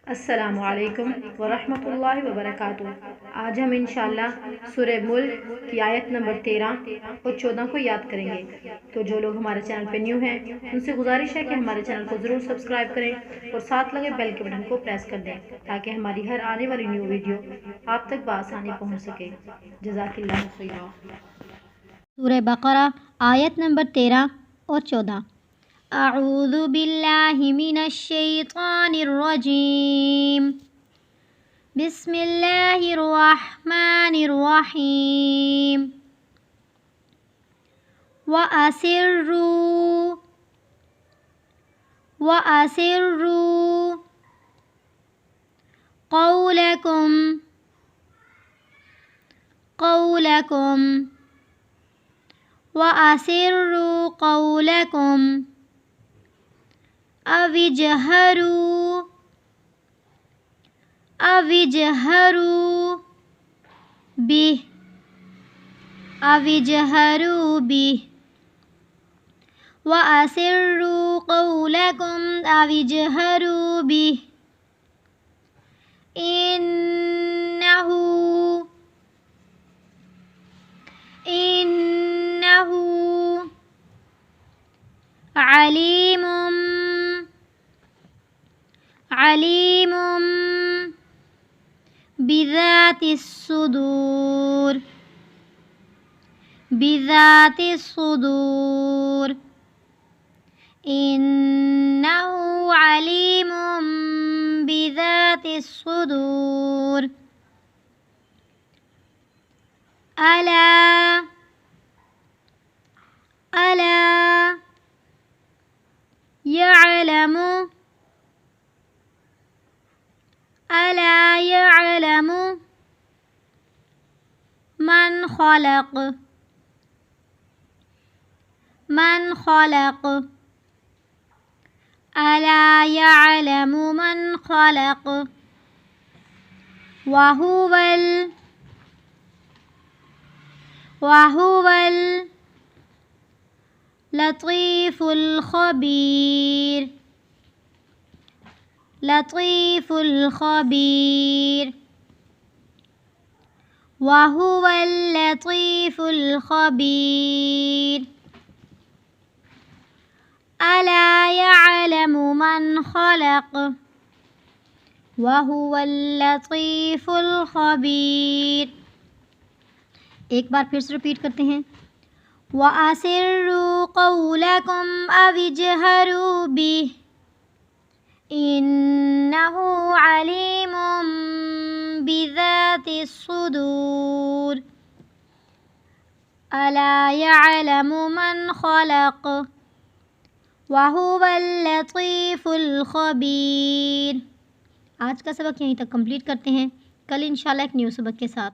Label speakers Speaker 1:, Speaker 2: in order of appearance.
Speaker 1: السلام علیکم ورحمۃ اللہ وبرکاتہ۔ آج ہم انشاءاللہ سورہ ملک کی آیت نمبر 13 اور 14 کو یاد کریں گے۔ تو جو لوگ ہمارے چینل پہ نیو ہیں ان سے گزارش ہے کہ ہمارے چینل کو ضرور سبسکرائب کریں اور ساتھ لگے بیل کے بٹن کو پریس کر دیں تاکہ ہماری ہر آنے والی نیو ویڈیو آپ تک بآسانی پہنچ سکے۔ جزاک اللہ خیرا۔
Speaker 2: سورہ بقرہ آیت نمبر 13 اور 14۔ اعوذ باللہ من الشیطان الرجیم، بسم اللہ الرحمن الرحیم۔ وَأَسِرُّوا قولکم أو اجهروا به وَأَسِرُّوا قَوْلَكُمْ أَوِ اجْهَرُوا بِهِ إِنَّهُ عليم بذات الصدور إنه عليم بذات الصدور۔ ألا يعلم من خلق ألا يعلم من خلق وهو اللطيف الخبير وهو اللطيف الخبير۔ ألا يعلم من خلق وهو اللطيف الخبير۔ ایک بار پھر سے ریپیٹ کرتے ہیں۔ وَأَسِرُّوا قَوْلَكُمْ أَوِ اجْهَرُوا بِهِ إِنَّهُ عَلِيمٌ بِذَاتِ الصُّدُورِ أَلَا يَعْلَمُ مَنْ خَلَقَ وَهُوَ اللطيف الخبير۔ آج کا سبق یہیں تک کمپلیٹ کرتے ہیں، کل انشاءاللہ ایک نیو سبق کے ساتھ۔